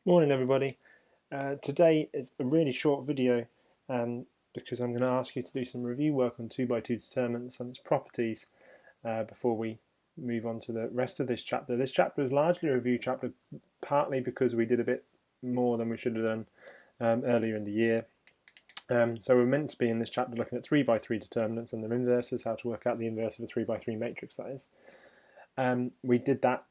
Morning everybody. Today is a really short video because I'm going to ask you to do some review work on 2x2 determinants and its properties before we move on to the rest of this chapter. This chapter is largely a review chapter, partly because we did a bit more than we should have done earlier in the year. So we're meant to be in this chapter looking at 3x3 determinants and their inverses, how to work out the inverse of a 3x3 matrix, that is. We did that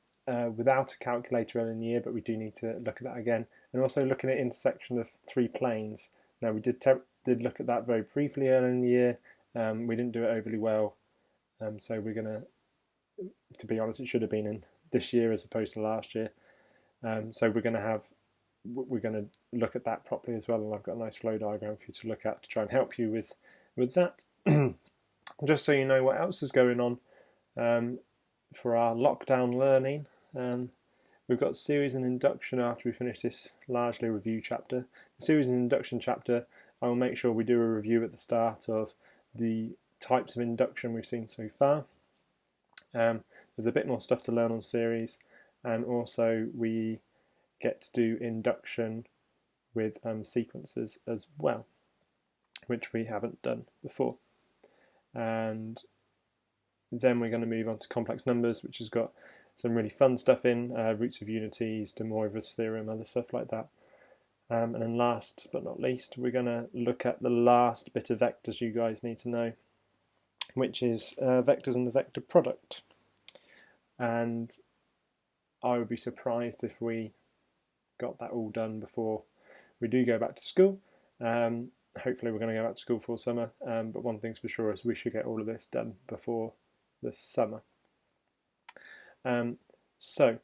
without a calculator earlier in the year, but we do need to look at that again, and also looking at intersection of three planes. Now we did look at that very briefly earlier in the year. We didn't do it overly well, so we're gonna, to be honest, it should have been in this year as opposed to last year. So we're gonna look at that properly as well, and I've got a nice flow diagram for you to look at to try and help you with that. Just so you know what else is going on. For our lockdown learning, we've got series and induction after we finish this largely review chapter. The series and induction chapter, I will make sure we do a review at the start of the types of induction we've seen so far. There's a bit more stuff to learn on series, and also we get to do induction with sequences as well, which we haven't done before. And then we're going to move on to complex numbers, which has got some really fun stuff in, roots of unities, De Moivre's theorem, other stuff like that. And then last but not least, we're going to look at the last bit of vectors you guys need to know, which is vectors and the vector product. And I would be surprised if we got that all done before we do go back to school. Hopefully we're going to go back to school for summer, but one thing's for sure is we should get all of this done before this summer. So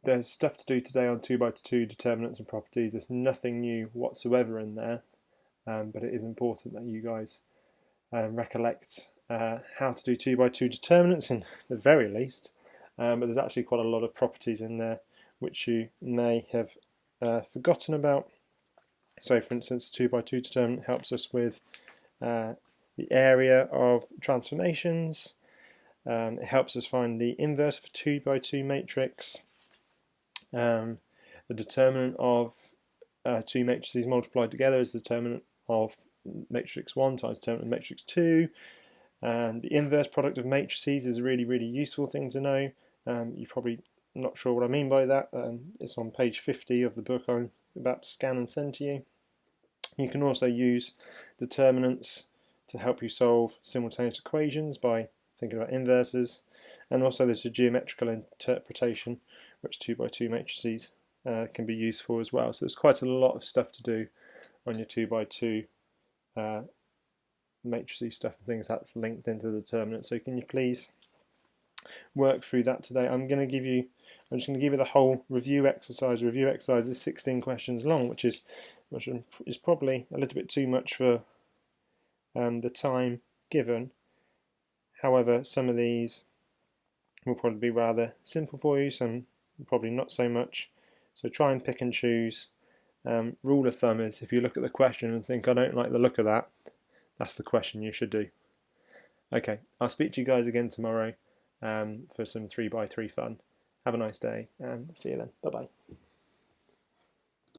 there's stuff to do today on 2x2 determinants and properties. There's nothing new whatsoever in there, but it is important that you guys recollect how to do 2x2 determinants in the very least. But there's actually quite a lot of properties in there which you may have forgotten about. So for instance, 2x2 determinant helps us with the area of transformations. It helps us find the inverse of a 2x2 matrix. The determinant of two matrices multiplied together is the determinant of matrix 1 times determinant of matrix 2. And the inverse product of matrices is a really, really useful thing to know. You're probably not sure what I mean by that. It's on page 50 of the book I'm about to scan and send to you. You can also use determinants to help you solve simultaneous equations by thinking about inverses, and also there's a geometrical interpretation which 2x2 matrices can be used for as well. So there's quite a lot of stuff to do on your 2x2 matrices stuff and things that's linked into the determinant. So can you please work through that today? I'm just going to give you the whole review exercise. Review exercise is 16 questions long, which is probably a little bit too much for the time given. However, some of these will probably be rather simple for you, some probably not so much. So try and pick and choose. Rule of thumb is if you look at the question and think, I don't like the look of that, that's the question you should do. Okay, I'll speak to you guys again tomorrow for some 3x3 fun. Have a nice day and see you then. Bye bye.